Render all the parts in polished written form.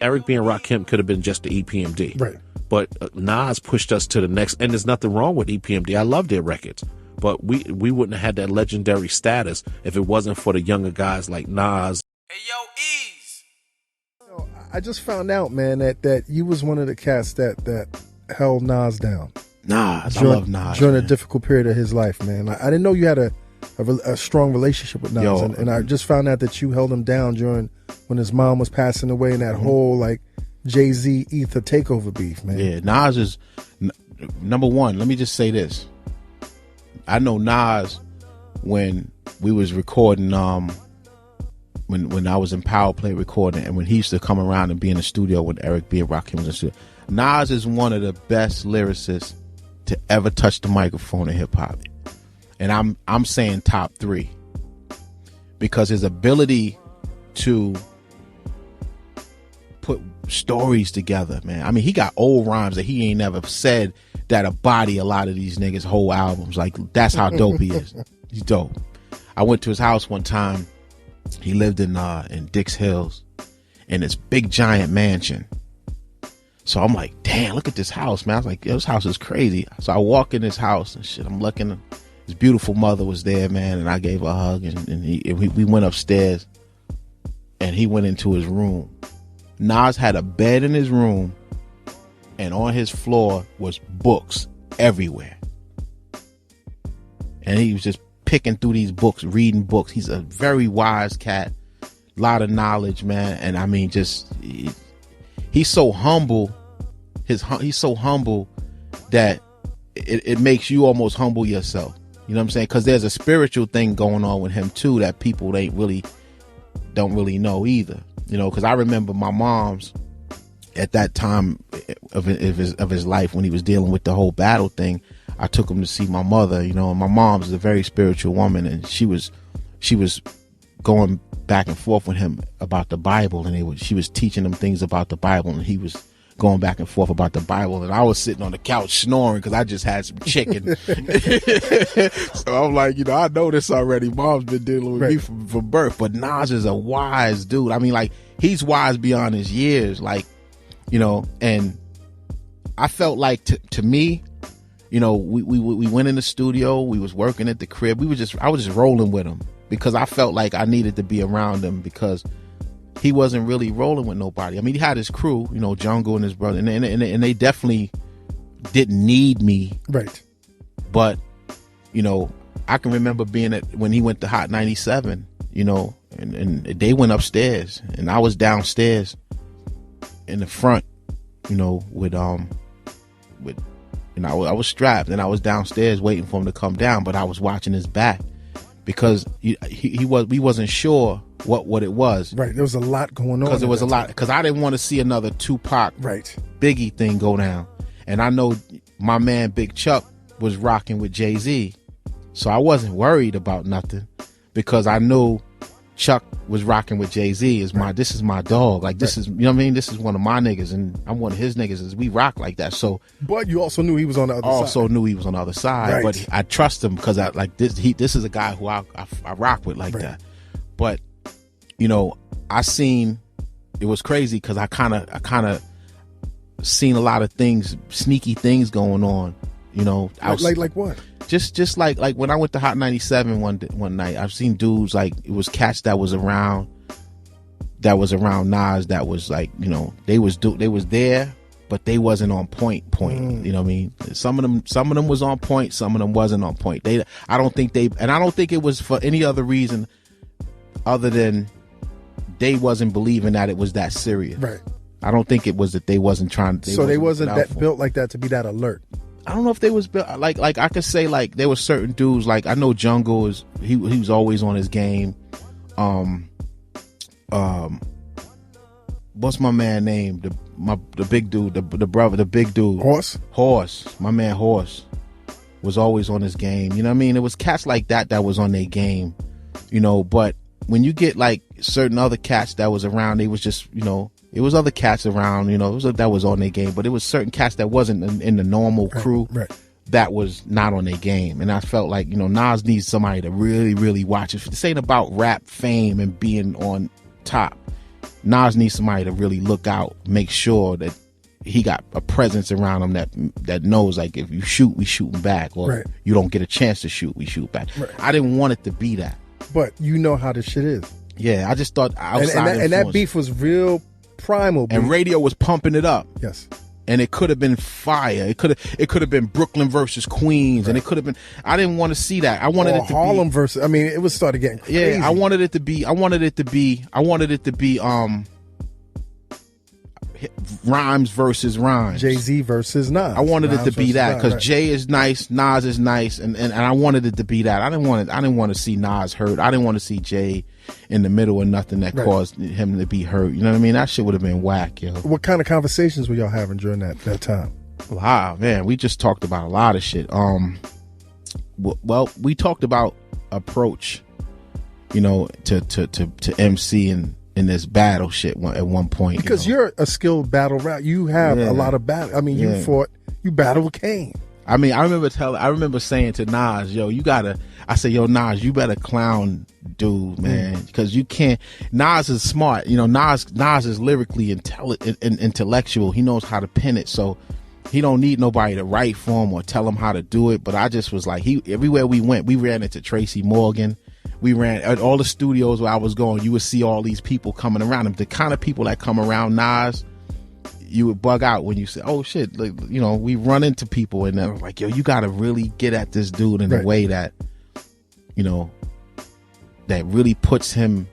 Eric B and Rakim could have been just the EPMD. Right. But Nas pushed us to the next, and there's nothing wrong with EPMD. I love their records. But we wouldn't have had that legendary status if it wasn't for the younger guys like Nas. Hey, yo, Ease. I just found out, man, that you was one of the cats that held Nas down. Nas, I love Nas. During a difficult period of his life, man. I didn't know you had a strong relationship with Nas. And I just found out that you held him down during when his mom was passing away and that whole, like, Jay-Z Ether takeover beef, man. Yeah, Nas is number one. Let me just say this. I know Nas when we was recording, when I was in Power Play recording, and when he used to come around and be in the studio when Eric B Rakim was in the studio. Nas is one of the best lyricists to ever touch the microphone in hip hop, and I'm saying top 3 because his ability to put stories together, man. I mean, he got old rhymes that he ain't never said that'll body a lot of these niggas' whole albums. Like, that's how dope he is. He's dope. I went to his house one time. He lived in Dix Hills in this big giant mansion. So I'm like, damn, look at this house, man. I was like, yo, this house is crazy. So I walk in this house and shit. I'm looking. His beautiful mother was there, man, and I gave her a hug, and we went upstairs, and he went into his room. Nas had a bed in his room, and on his floor was books everywhere. And he was just picking through these books, reading books. He's a very wise cat, a lot of knowledge, man. And I mean, just he's so humble. He's so humble that it makes you almost humble yourself. You know what I'm saying? Because there's a spiritual thing going on with him too that people don't really know either. You know, because I remember my mom's at that time of his life when he was dealing with the whole battle thing. I took him to see my mother, you know, and my mom's a very spiritual woman, and she was going back and forth with him about the Bible, and she was teaching him things about the Bible, and he was going back and forth about the Bible, and I was sitting on the couch snoring because I just had some chicken. So I'm like, you know, I know this already. Mom's been dealing with me from birth, but Nas is a wise dude. I mean, like, he's wise beyond his years, like, you know. And I felt like to me, you know, we went in the studio, we was working at the crib, I was just rolling with him because I felt like I needed to be around him because he wasn't really rolling with nobody. I mean, he had his crew, you know, Jungle and his brother, and they definitely didn't need me. Right. But, you know, I can remember being when he went to Hot 97, you know, and they went upstairs and I was downstairs in the front, you know, with you know, I was strapped and I was downstairs waiting for him to come down, but I was watching his back because we wasn't sure what it was. Right. There was a lot going on. Because there was a lot. Because I didn't want to see another Tupac, Biggie thing go down. And I know my man Big Chuck was rocking with Jay-Z, so I wasn't worried about nothing because I knew Chuck was rocking with Jay-Z. This is my dog. Like, this is, you know what I mean? This is one of my niggas, and I'm one of his niggas. As we rock like that. So, but you also knew he was on the other side. Also knew he was on the other side, but I trust him because I like this. This is a guy who I rock with like that. But, you know, I seen, it was crazy because I kind of seen a lot of things, sneaky things going on. You know, like what? Just like when I went to Hot 97 one night, I've seen dudes, like, it was cats that was around Nas that was like, you know, they was there, but they wasn't on point. You know what I mean? Some of them was on point, some of them wasn't on point. I don't think it was for any other reason other than they wasn't believing that it was that serious. Right. I don't think it was that they wasn't trying. They wasn't that built like that to be that alert. I don't know if they was built like I could say, like, there were certain dudes, like I know Jungle he was always on his game. What's my man name? The big dude, the brother, the big dude. Horse. My man Horse was always on his game. You know what I mean? It was cats like that was on their game. You know, but when you get like certain other cats that was around, they was just, you know, it was other cats around, you know, that was on their game, but it was certain cats that wasn't in the normal crew that was not on their game. And I felt like, you know, Nas needs somebody to really, really watch it. This ain't about rap fame and being on top. Nas needs somebody to really look out, make sure that he got a presence around him that knows, like, if you shoot, we shooting back, or you don't get a chance to shoot, we shoot back. I didn't want it to be that. But you know how this shit is. Yeah, I just thought outside and that beef was real primal beef. And radio was pumping it up. Yes. And it could have been fire. It could have been Brooklyn versus Queens, and it could have been. I didn't want to see that. I wanted it to Harlem be versus. I mean, it was started getting crazy. Yeah, I wanted it to be Rhymes versus Rhymes. Jay-Z versus Nas. I wanted Rhymes it to be that because right. Jay is nice, Nas is nice, and I wanted it to be that. I didn't want to see Nas hurt. I didn't want to see Jay in the middle of nothing that caused him to be hurt. You know what I mean? That shit would have been whack, yo. What kind of conversations were y'all having during that time? Wow, man, we just talked about a lot of shit. Well, we talked about approach, you know, to MC and in this battle shit at one point. Because you're a skilled battle rap. You have a lot of battle. I mean, you battled with Kane. I mean, I remember saying to Nas, yo, I said, yo, Nas, you better clown dude, man, because you can't. Nas is smart. You know, Nas is lyrically intellectual. He knows how to pin it. So he don't need nobody to write for him or tell him how to do it. But I just was like, everywhere we went, we ran into Tracy Morgan. We ran at all the studios where I was going. You would see all these people coming around him. The kind of people that come around Nas, you would bug out when you say, oh shit, like, you know, we run into people and they're like, yo, you got to really get at this dude in a way that, you know, that really puts him,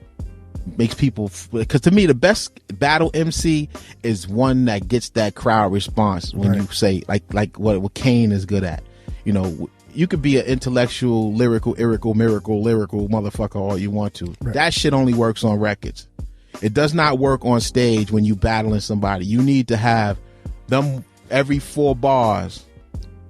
makes people, because to me, the best battle MC is one that gets that crowd response when you say, like what Kane is good at. You know, you could be an intellectual, lyrical motherfucker all you want to. That shit only works on records. It does not work on stage when you battling somebody. You need to have them every 4 bars.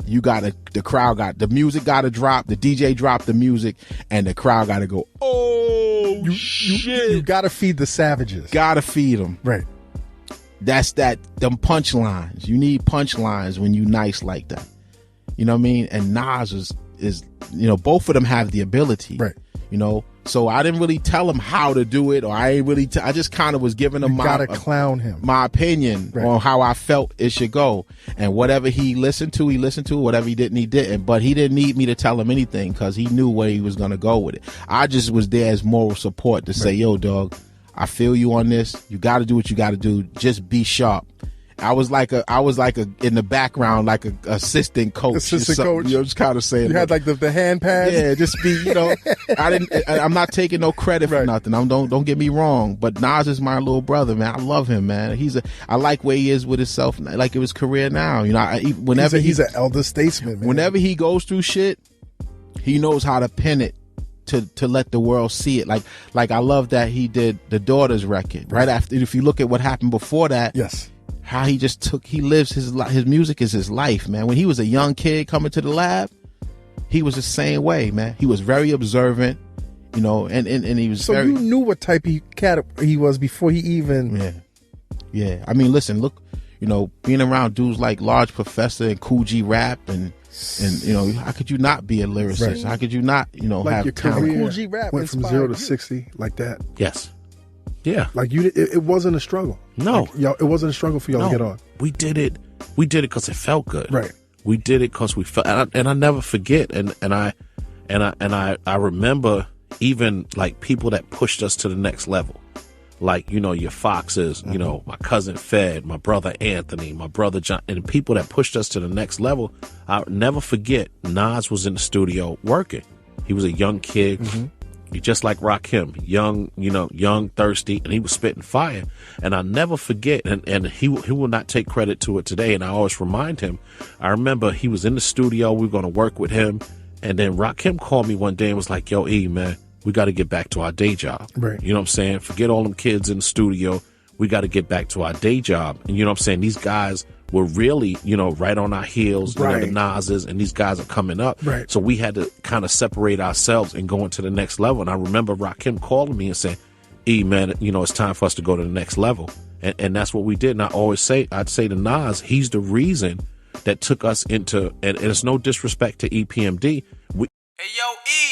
The crowd got, the music got to drop, the DJ drop the music, and the crowd got to go, oh, shit. You got to feed the savages. Got to feed them. Right. That's them punchlines. You need punchlines when you nice like that. You know what I mean? And Nas is you know, both of them have the ability. Right. You know, so I didn't really tell him how to do it, or I just kind of was giving him my opinion on how I felt it should go. And whatever he listened to, whatever he didn't. But he didn't need me to tell him anything because he knew where he was going to go with it. I just was there as moral support to say, yo, dog, I feel you on this. You got to do what you got to do. Just be sharp. I was like a in the background, like a assistant coach. You know, just kind of saying. You had like the hand pads. Yeah, just be, you know. I'm not taking no credit for nothing. Don't get me wrong. But Nas is my little brother, man. I love him, man. I like where he is with himself, like his career now. You know, whenever he's an elder statesman, man. Whenever he goes through shit, he knows how to pin it to let the world see it. Like I love that he did the Daughters record right after. If you look at what happened before that, yes. How he lives his music is his life, man. When he was a young kid coming to the lab, he was the same way, man. He was very observant, you know, and he was so you knew what type of cat he was before he even. Yeah. I mean, listen, look, you know, being around dudes like Large Professor and Cool G Rap and you know, how could you not be a lyricist? Right. How could you not, you know, like have your talent? Cool G Rap went from 0 to 60 like that. Yes. Yeah. Like it wasn't a struggle. No. Like, y'all, it wasn't a struggle for y'all to get on. We did it because it felt good. Right. We did it because we felt, and I never forget. And I remember even like people that pushed us to the next level. Like, you know, your Foxes, you know, my cousin Fed, my brother Anthony, my brother John, and people that pushed us to the next level. I'll never forget, Nas was in the studio working. He was a young kid. Just like Rakim, young, thirsty, and he was spitting fire. And I'll never forget, and he will not take credit to it today, and I always remind him. I remember he was in the studio, we were going to work with him, and then Rakim called me one day and was like, yo, E, man, we got to get back to our day job. Right. You know what I'm saying? Forget all them kids in the studio. We got to get back to our day job. And you know what I'm saying? These guys were really, you know, right on our heels, you know, the Nas's, and these guys are coming up. Right. So we had to kind of separate ourselves and go into the next level. And I remember Rakim calling me and saying, E, man, you know, it's time for us to go to the next level. And that's what we did. And I'd say to Nas, he's the reason that took us into, and it's no disrespect to EPMD. Hey, yo, E.